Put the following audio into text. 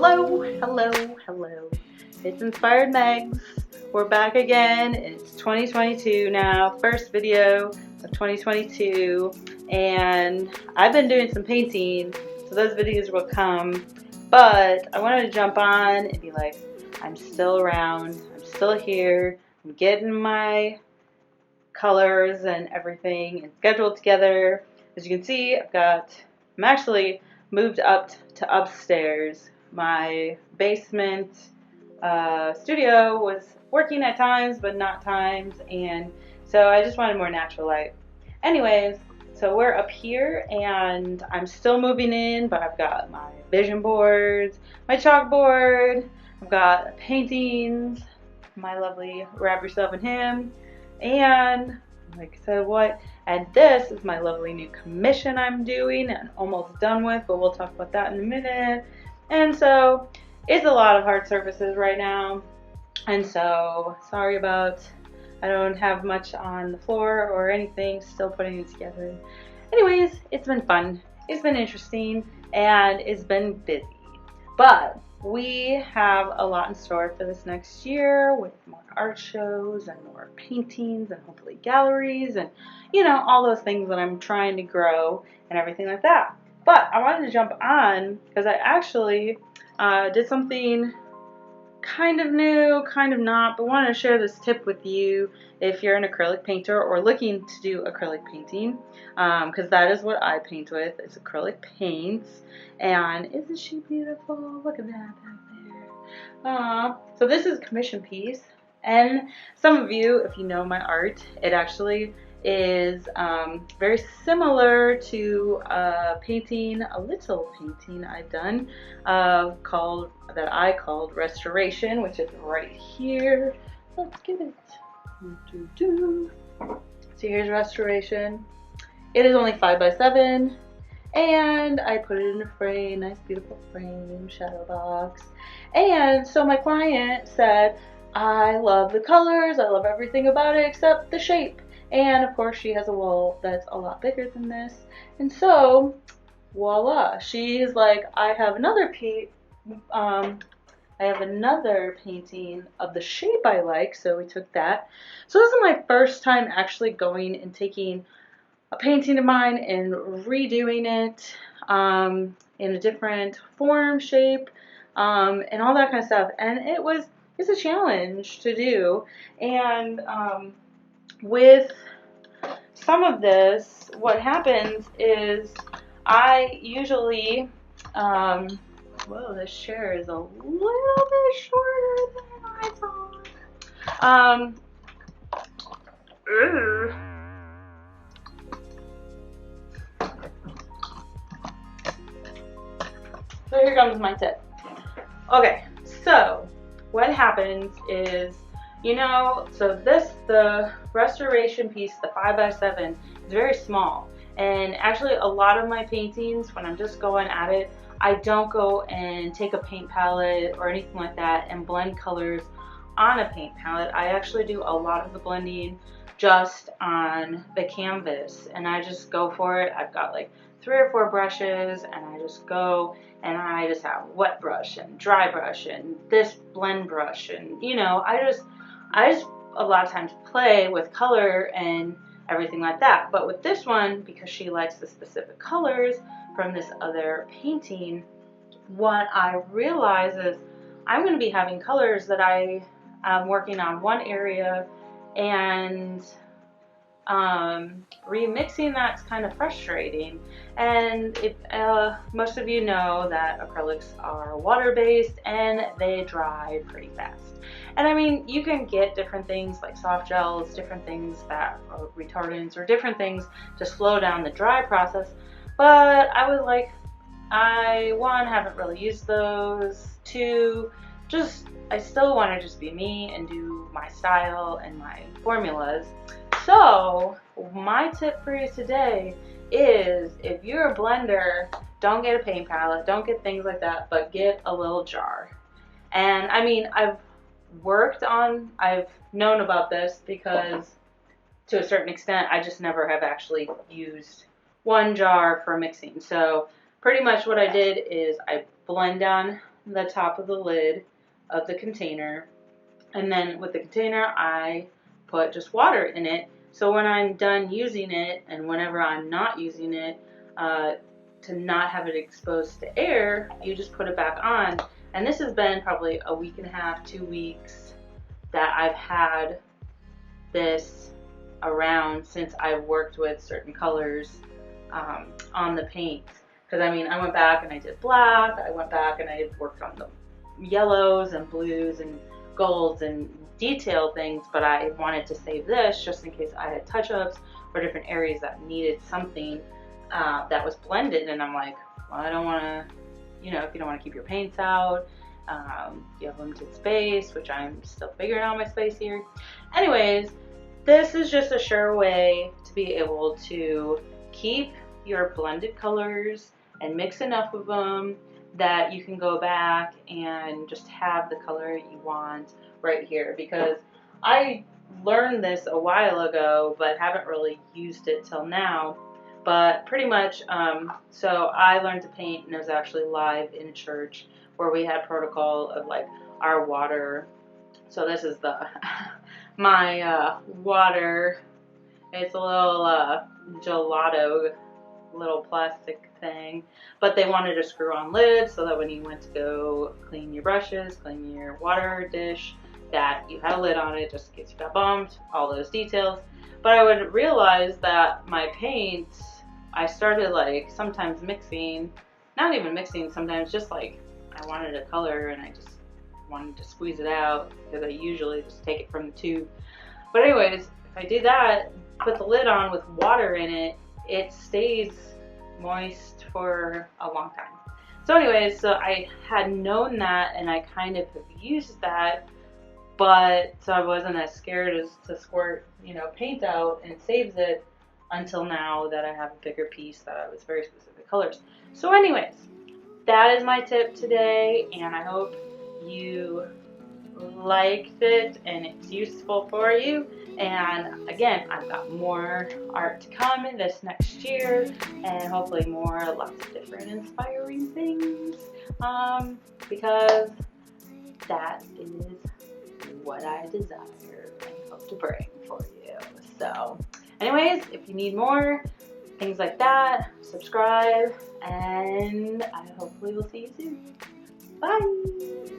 Hello, hello, hello. It's Inspired Megs. We're back again. It's 2022 now, first video of 2022, and I've been doing some painting, so those videos will come. But I wanted to jump on and be like, I'm still around, I'm still here, I'm getting my colors and everything and scheduled together. As you can see, I'm actually moved up to upstairs. My basement studio was working at times, but not times, and so I just wanted more natural light. Anyways, so we're up here, and I'm still moving in, but I've got my vision boards, my chalkboard, I've got paintings, my lovely Wrap Yourself in Him, and like I said, what? And this is my lovely new commission I'm doing and almost done with, but we'll talk about that in a minute. And so it's a lot of hard surfaces right now, and so sorry about I don't have much on the floor or anything, still putting it together. Anyways, it's been fun, it's been interesting, and it's been busy, but we have a lot in store for this next year with more art shows and more paintings and hopefully galleries and all those things that I'm trying to grow and everything like that. But I wanted to jump on because I actually did something kind of new, kind of not, but wanted to share this tip with you if you're an acrylic painter or looking to do acrylic painting, because that is what I paint with. It's acrylic paints, and isn't she beautiful? Look at that back there. So this is a commission piece, and some of you, if you know my art, it actually is very similar to a little painting I've done that I called Restoration, which is right here. Let's get it. So here's Restoration. It is only 5x7, and I put it in a frame, nice beautiful frame, shadow box. And so my client said, I love the colors, I love everything about it except the shape. And of course she has a wall that's a lot bigger than this. And so, voila, she's like, I have another painting of the shape I like, so we took that. So this is my first time actually going and taking a painting of mine and redoing it in a different form, shape, and all that kind of stuff. And it's a challenge to do. And with some of this, what happens is I usually, whoa, this chair is a little bit shorter than I thought. So here comes my tip. Okay, so what happens is, so the Restoration piece, the 5x7, is very small. And actually a lot of my paintings, when I'm just going at it, I don't go and take a paint palette or anything like that and blend colors on a paint palette. I actually do a lot of the blending just on the canvas, and I just go for it. I've got like 3 or 4 brushes, and I just go and I just have wet brush and dry brush and this blend brush, and I just a lot of times play with color and everything like that. But with this one, because she likes the specific colors from this other painting, what I realize is I'm going to be having colors that I am working on one area, and remixing that's kind of frustrating. And most of you know that acrylics are water-based and they dry pretty fast. And I mean, you can get different things like soft gels, different things that are retardants, or different things to slow down the dry process. But I was like, one, haven't really used those. 2, I still want to just be me and do my style and my formulas. So my tip for you today is, if you're a blender, don't get a paint palette, don't get things like that, but get a little jar. And I mean, I've known about this because to a certain extent, I just never have actually used one jar for mixing. So pretty much what I did is I blend down the top of the lid of the container. And then with the container, I put just water in it. So when I'm done using it, and whenever I'm not using it, to not have it exposed to air, you just put it back on. And this has been probably a week and a half, 2 weeks that I've had this around since I've worked with certain colors on the paint. Because I mean, I went back and I did black, I went back and I worked on the yellows and blues and golds and detail things, but I wanted to save this just in case I had touch-ups or different areas that needed something that was blended. And I'm like, well, I don't want to, you know, if you don't want to keep your paints out, you have limited space, which I'm still figuring out my space here. Anyways, this is just a sure way to be able to keep your blended colors and mix enough of them that you can go back and just have the color you want right here. Because I learned this a while ago but haven't really used it till now. But pretty much, so I learned to paint, and it was actually live in church where we had protocol of like our water. So this is the my water. It's a little gelato, little plastic thing, but they wanted a screw-on lid so that when you went to go clean your brushes, clean your water dish, that you had a lid on it just in case you got bumped, all those details. But I would realize that my paints, I started like sometimes mixing, not even mixing, sometimes just like I wanted a color and I just wanted to squeeze it out because I usually just take it from the tube. But anyways, if I do that, put the lid on with water in it, it stays moist for a long time. So anyways, so I had known that and I kind of have used that, but so I wasn't as scared as to squirt, you know, paint out, and it saves it until now that I have a bigger piece that was very specific colors. So anyways, that is my tip today, and I hope you liked it and it's useful for you. And again, I've got more art to come in this next year, and hopefully lots of different inspiring things, because that is what I desire and hope to bring for you. So anyways, if you need more things like that, subscribe, and I hopefully will see you soon. Bye!